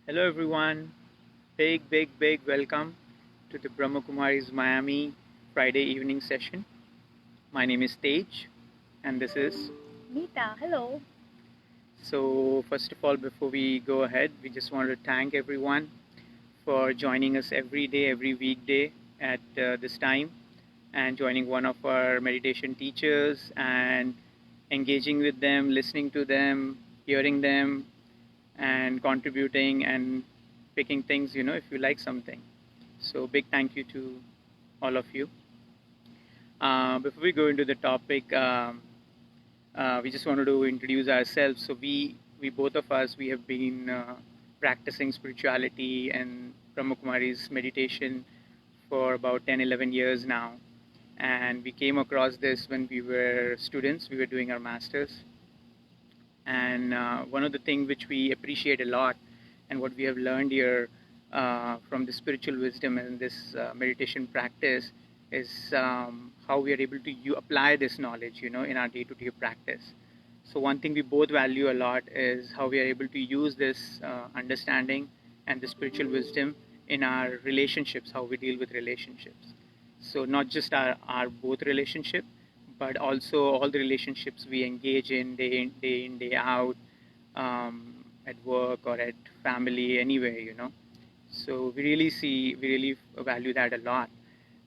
Hello everyone. Big welcome to the Brahma Kumari's Miami Friday evening session. My name is Tej and this is Meeta, hello. so first of all before we go ahead, we just want to thank everyone for joining us every day, every weekday at this time and joining one of our meditation teachers and engaging with them, listening to them, hearing them and contributing and picking things, if you like something. So, big thank you to all of you. Before we go into the topic, we just wanted to introduce ourselves. So, we both of us, we have been practicing spirituality and Brahma Kumari's meditation for about 10, 11 years now. And we came across this when we were students, we were doing our masters. And one of the things which we appreciate a lot and what we have learned here from the spiritual wisdom and this meditation practice is how we are able to apply this knowledge, in our day-to-day practice. So one thing we both value a lot is how we are able to use this understanding and the spiritual wisdom in our relationships, how we deal with relationships. So not just our both relationship, but also all the relationships we engage in, day out, at work or at family, anywhere. So we really value that a lot.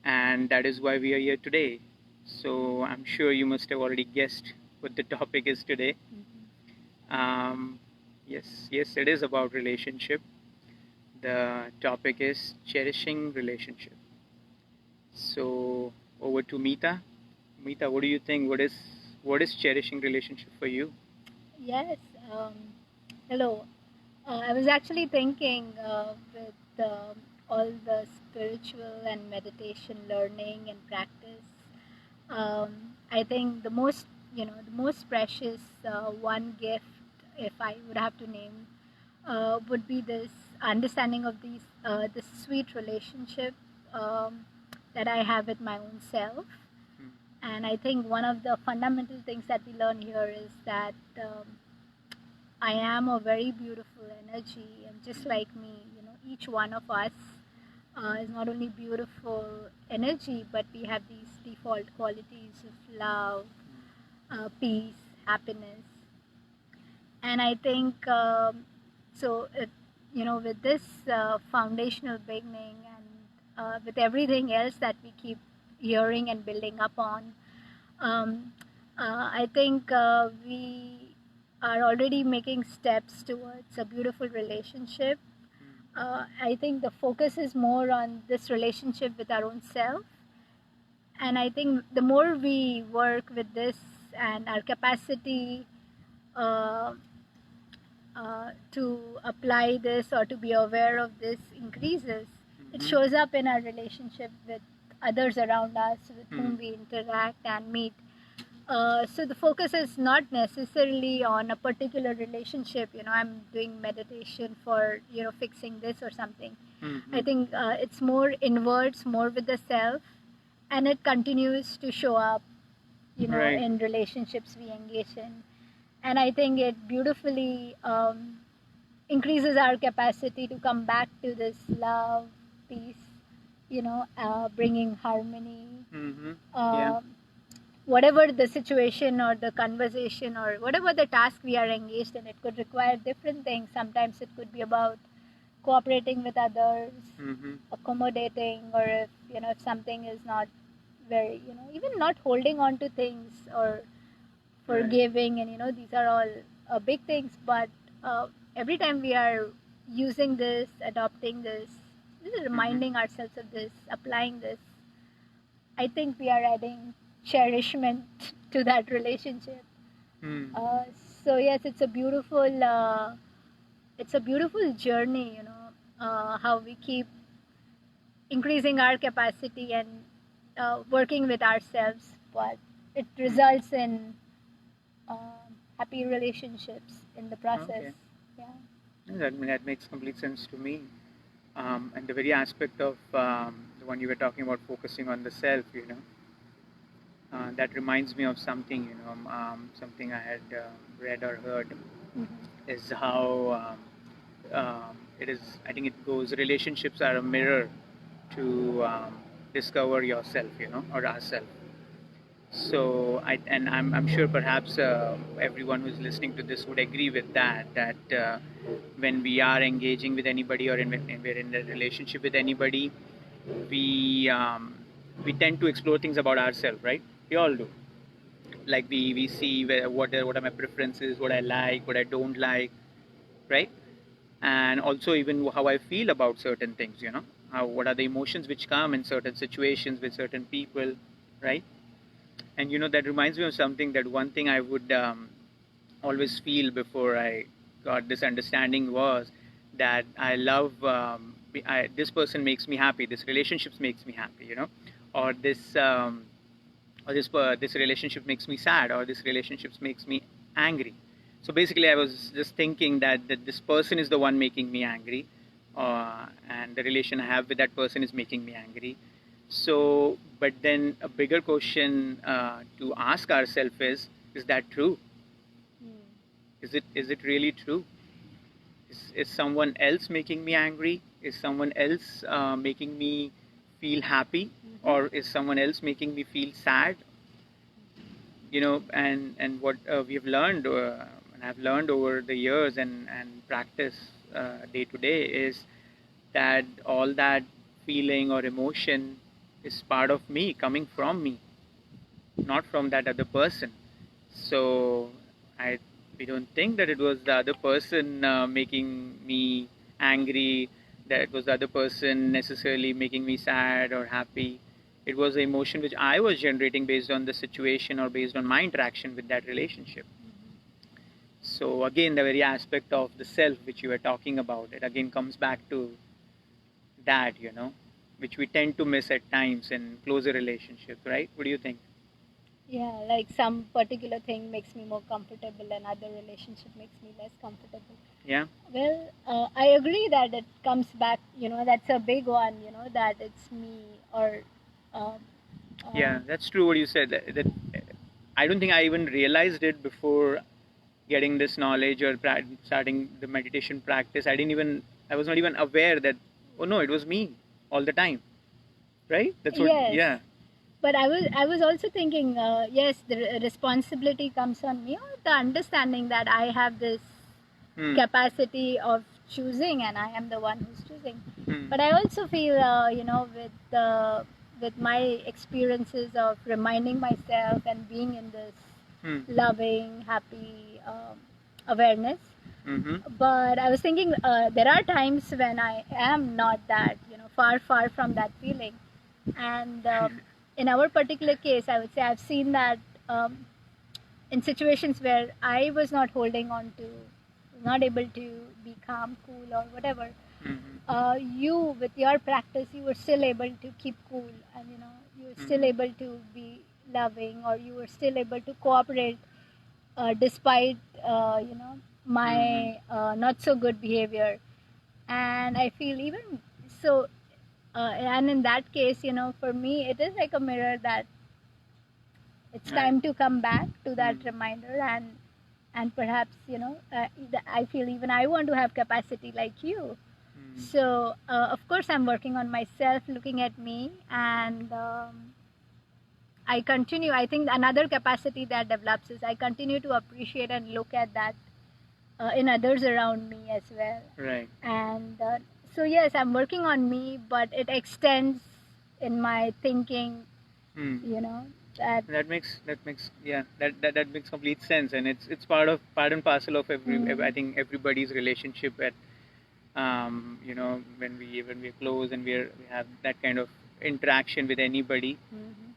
And that is why we are here today. So I'm sure you must have already guessed what the topic is today. Um, yes, it is about relationship. The topic is cherishing relationship. So over to Meeta. Meeta, what do you think? What is cherishing relationship for you? Yes, hello. I was actually thinking with all the spiritual and meditation learning and practice. I think the most precious one gift, if I would have to name, would be this understanding of this sweet relationship um, that I have with my own self. And I think one of the fundamental things that we learn here is that I am a very beautiful energy, and just like me, each one of us is not only beautiful energy, but we have these default qualities of love, peace, happiness. And I think so. With this foundational beginning and with everything else that we keep hearing and building up on, um, I think we are already making steps towards a beautiful relationship. I think the focus is more on this relationship with our own self. And I think the more we work with this and our capacity uh, to apply this or to be aware of this increases, it shows up in our relationship with others around us with whom we interact and meet. So the focus is not necessarily on a particular relationship. I'm doing meditation for fixing this or something. I think it's more inwards, more with the self, and it continues to show up, Right. in relationships we engage in. And I think it beautifully increases our capacity to come back to this love, peace, bringing harmony. Mm-hmm. Uh, Whatever the situation or the conversation or whatever the task we are engaged in, it could require different things. Sometimes it could be about cooperating with others, accommodating, or if something is not very, even not holding on to things or forgiving, and these are all big things. But every time we are using this, adopting this, reminding ourselves of this, applying this, I think we are adding cherishment to that relationship. Uh, so yes, it's a beautiful journey. How we keep increasing our capacity and working with ourselves, but it results in happy relationships in the process. Okay. Yeah. That makes complete sense to me. And the very aspect of the one you were talking about, focusing on the self, that reminds me of something, something I had read or heard, is how it is, I think it goes, relationships are a mirror to discover yourself, or ourselves. So I'm sure perhaps everyone who's listening to this would agree with that when we are engaging with anybody, or when we're in a relationship with anybody, we we tend to explore things about ourselves, right? We all do. Like we see what are my preferences, what I like, what I don't like, right? And also even how I feel about certain things, how, what are the emotions which come in certain situations with certain people, right? And that reminds me of something, that one thing I would always feel before I got this understanding was that I love, this person makes me happy, this relationships makes me happy, or this relationship makes me sad, or this relationship makes me angry. So basically, I was just thinking that this person is the one making me angry, and the relation I have with that person is making me angry. So, but then a bigger question to ask ourselves is that true? Is it really true? Is someone else making me angry? Is someone else making me feel happy? Or is someone else making me feel sad? And what we have learned, and I've learned over the years and practice day to day, is that all that feeling or emotion is part of me, coming from me, not from that other person. So I we don't think that it was the other person making me angry, that it was the other person necessarily making me sad or happy. It was the emotion which I was generating based on the situation or based on my interaction with that relationship. So again, the very aspect of the self which you were talking about, it again comes back to that, which we tend to miss at times in closer relationships, right? What do you think? Yeah, like some particular thing makes me more comfortable, and other relationship makes me less comfortable. Yeah. Well, I agree that it comes back, that's a big one, that it's me, or Yeah, that's true what you said. That I don't think I even realized it before getting this knowledge or starting the meditation practice. I was not even aware that, oh no, it was me all the time, right? That's what. Yes. Yeah. But I was also thinking, yes, the responsibility comes on me, or the understanding that I have this capacity of choosing, and I am the one who's choosing. But I also feel, with my experiences of reminding myself and being in this loving, happy awareness. But I was thinking, there are times when I am not that, far, far from that feeling. And in our particular case, I would say I've seen that in situations where I was not holding on to, not able to be calm, cool, or whatever. You, with your practice, you were still able to keep cool, and you were still able to be loving, or you were still able to cooperate despite my not so good behavior. And I feel even so, and in that case, for me, it is like a mirror that it's time to come back to that reminder, and perhaps I feel even I want to have capacity like you. So of course I'm working on myself, looking at me, and I continue. I think another capacity that develops is I continue to appreciate and look at that in others around me as well. Right. And so yes, I'm working on me, but it extends in my thinking. That makes that makes complete sense, and it's part and parcel of I think everybody's relationship at when we're close and we have that kind of interaction with anybody,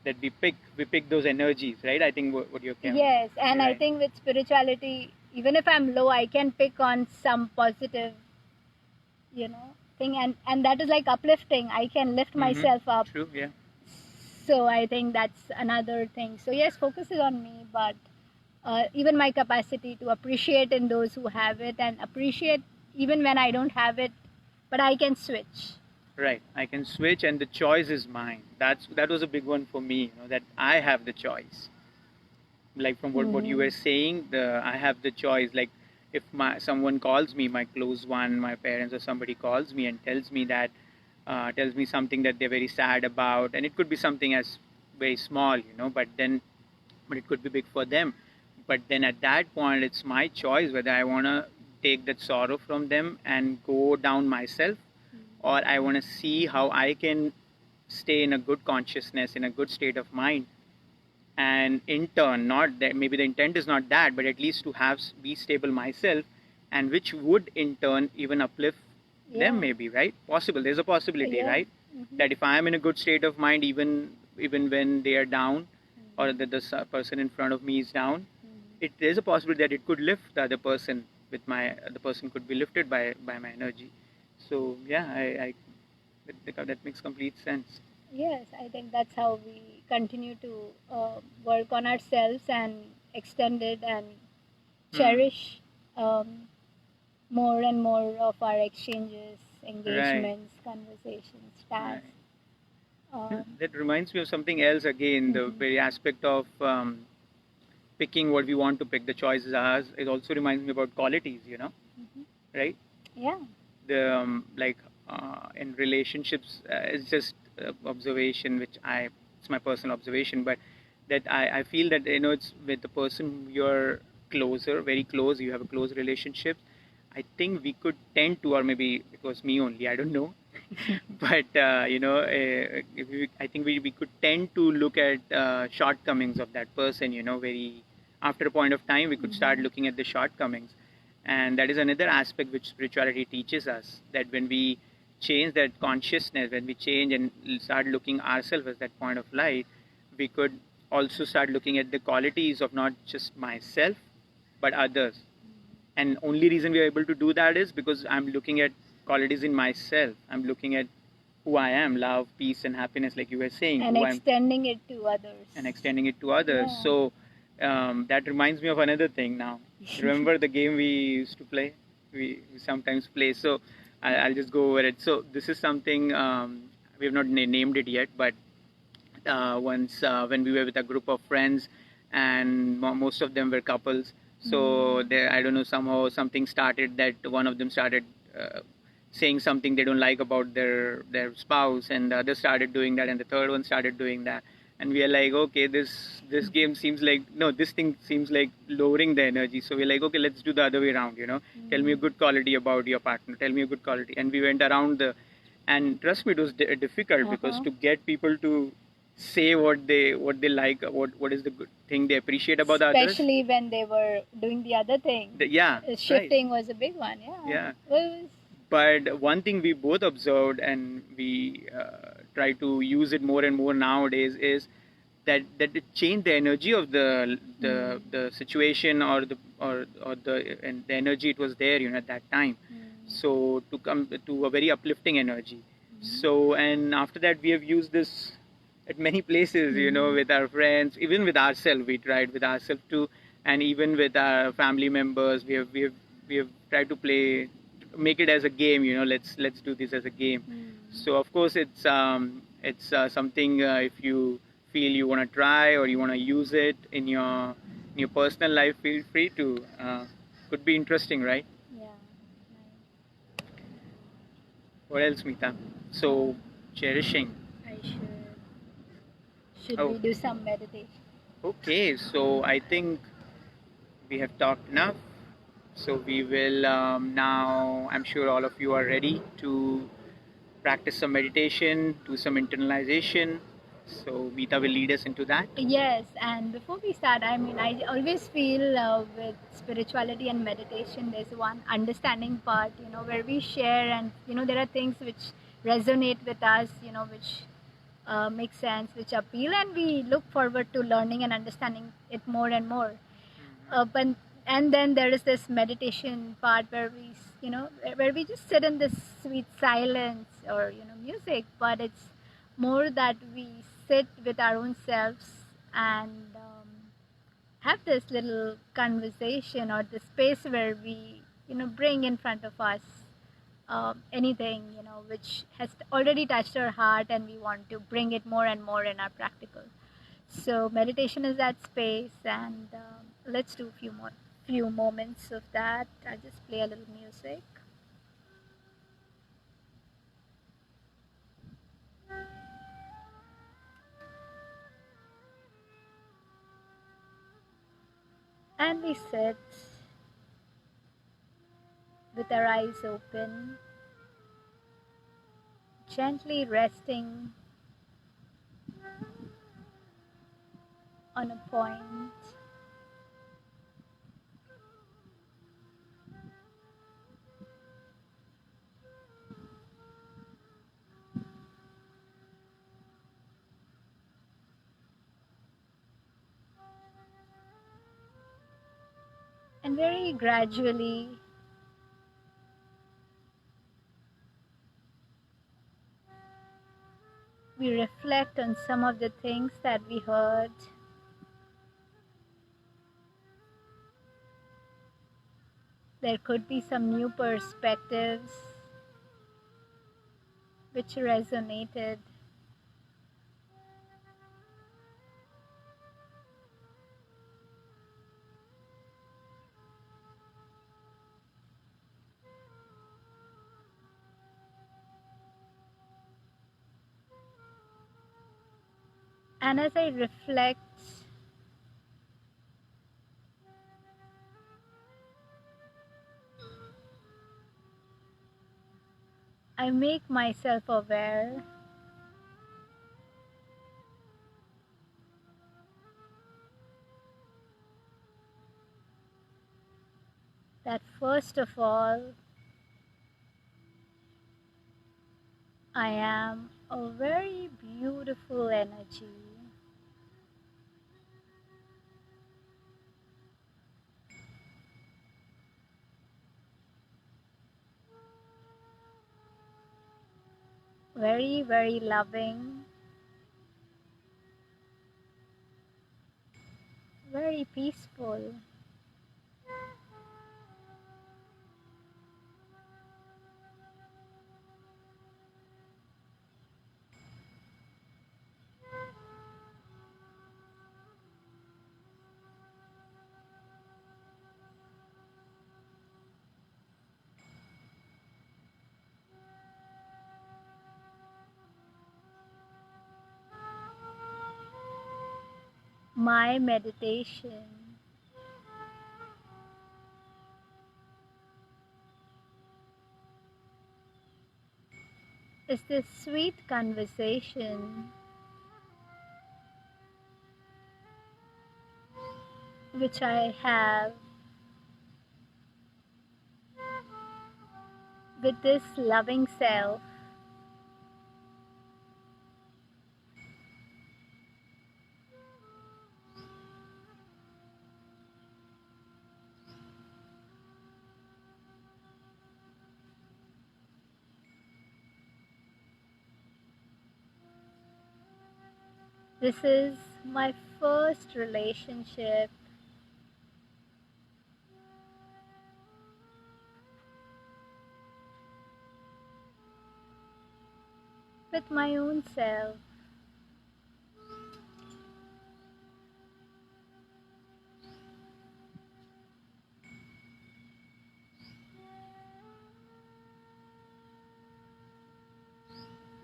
that we pick those energies, right? I think what you're saying. Yes, and right. I think with spirituality, even if I'm low, I can pick on some positive thing, and that is like uplifting. I can lift myself up. True. Yeah. So I think that's another thing. So yes, focus is on me, but even my capacity to appreciate in those who have it, and appreciate even when I don't have it, but I can switch. Right, I can switch, and the choice is mine. That was a big one for me, that I have the choice. Like from what you were saying, I have the choice. Like if someone calls me, my close one, my parents or somebody calls me and tells me that tells me something that they're very sad about, and it could be something as very small, but it could be big for them. But then at that point, it's my choice whether I want to take that sorrow from them and go down myself, or I want to see how I can stay in a good consciousness, in a good state of mind, and in turn, not that maybe the intent is not that, but at least to have be stable myself, and which would in turn even uplift them, maybe, right? Possible. There's a possibility, right? That if I am in a good state of mind, even when they are down, or that the person in front of me is down, there's a possibility that it could lift the other person. The person could be lifted by my energy. So yeah, that makes complete sense. Yes, I think that's how we continue to work on ourselves and extend it and cherish more and more of our exchanges, engagements, conversations, tasks. That reminds me of something else again, the very aspect of picking what we want to pick, the choices ours. It also reminds me about qualities, right? Yeah. The in relationships, it's just observation, it's my personal observation, but that I feel that it's with the person you're closer, very close, you have a close relationship. I think we could tend to, or maybe it was me only, I don't know, but I think we could tend to look at shortcomings of that person. Very after a point of time, we could start looking at the shortcomings, and that is another aspect which spirituality teaches us. That when we change that consciousness, when we change and start looking ourselves as that point of light, we could also start looking at the qualities of not just myself, but others. And only reason we are able to do that is because I'm looking at qualities in myself. I'm looking at who I am, love, peace, and happiness, like you were saying. And extending it to others. Yeah. So that reminds me of another thing now. Remember the game we used to play? We sometimes play. So I'll just go over it. So this is something we have not named it yet, but once when we were with a group of friends, and most of them were couples. So there, I don't know, somehow something started that one of them started saying something they don't like about their spouse, and the other started doing that, and the third one started doing that, and we are like, okay, this game seems like, no, this thing seems like lowering the energy. So we're like, okay, let's do the other way around. Tell me a good quality about your partner. Tell me a good quality, and we went around and trust me, it was difficult because to get people to say what they like, what is the good thing they appreciate about others, especially when they were doing the other thing. Shifting was a big one. But one thing we both observed, and we try to use it more and more nowadays, is that it changed the energy of the situation, or the energy it was there at that time. So to come to a very uplifting energy. So, and after that we have used this at many places, with our friends, even with ourselves. We tried with ourselves too, and even with our family members. We have tried to make it as a game. Let's do this as a game. So of course it's something, if you feel you want to try or you want to use it in your personal life, feel free to. Could be interesting, right? Yeah. What else, Meeta? So cherishing. Should we do some meditation? Okay, so I think we have talked enough. So we will now, I'm sure all of you are ready to practice some meditation, do some internalization. So Meeta will lead us into that. Yes, and before we start, I always feel with spirituality and meditation, there's one understanding part, where we share, and, there are things which resonate with us, which make sense, which appeal, and we look forward to learning and understanding it more and more. And then there is this meditation part where we just sit in this sweet silence or music, but it's more that we sit with our own selves and have this little conversation, or the space where we bring in front of us anything which has already touched our heart, and we want to bring it more and more in our practical. So meditation is that space, and let's do a few more few moments of that. I'll just play a little music. And we sit with our eyes open, gently resting on a point. And very gradually, we reflect on some of the things that we heard. There could be some new perspectives which resonated. And as I reflect, I make myself aware that first of all, I am a very beautiful energy. Very, very loving, very peaceful. My meditation is this sweet conversation which I have with this loving self. This is my first relationship with my own self.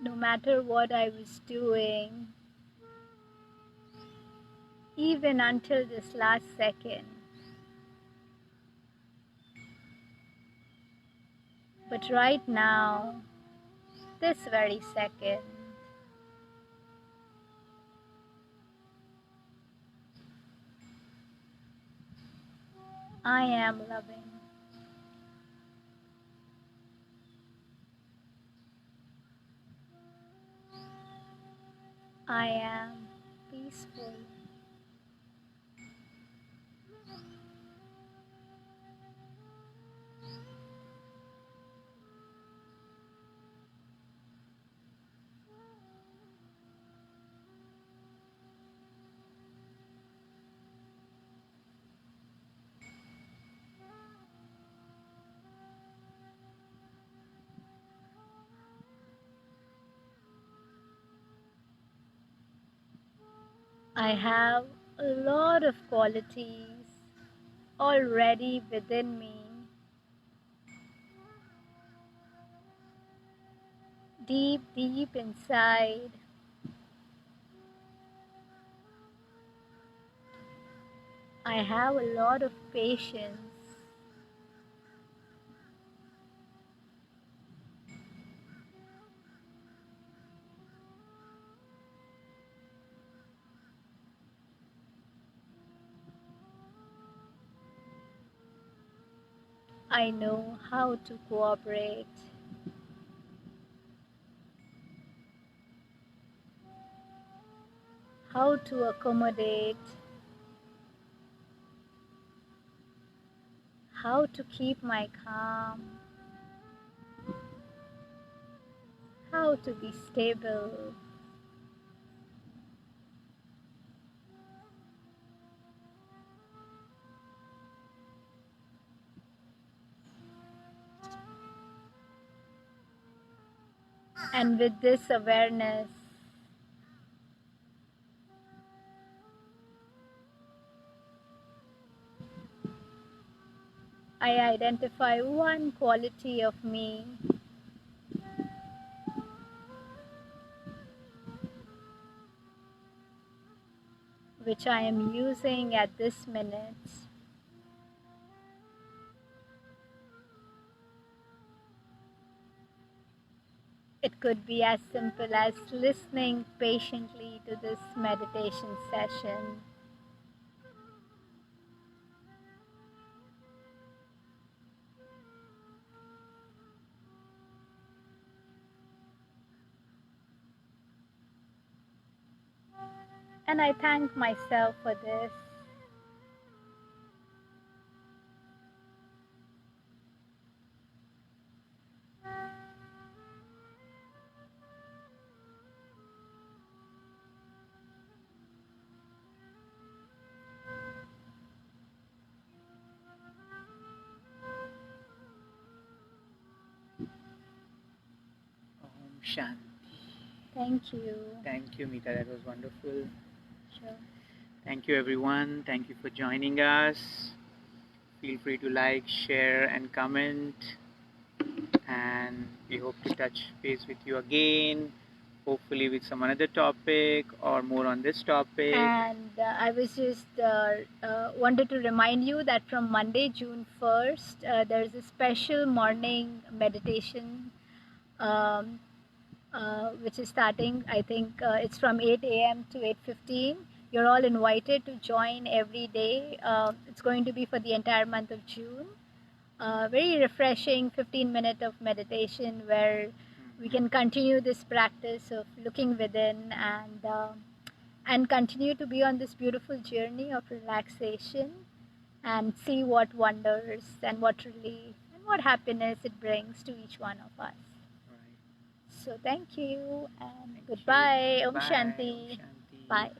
No matter what I was doing, even until this last second. But right now, this very second, I am loving. I am peaceful. I have a lot of qualities already within me. Deep, deep inside. I have a lot of patience. I know how to cooperate. How to accommodate. How to keep my calm. How to be stable. And with this awareness, I identify one quality of me which I am using at this minute. It could be as simple as listening patiently to this meditation session. And I thank myself for this. Om Shanti. Thank you. Thank you, Meeta. That was wonderful. Sure. Thank you, everyone. Thank you for joining us. Feel free to like, share, and comment. And we hope to touch base with you again, hopefully with some another topic or more on this topic. And I was just wanted to remind you that from Monday, June 1st, there's a special morning meditation which is starting. I think it's from 8 a.m. to 8:15. You're all invited to join every day. It's going to be for the entire month of June. Very refreshing 15-minute of meditation where we can continue this practice of looking within and continue to be on this beautiful journey of relaxation and see what wonders and what relief and what happiness it brings to each one of us. Right. So thank you and Thank goodbye. you. Om Bye. Shanti. Om Shanti. Bye.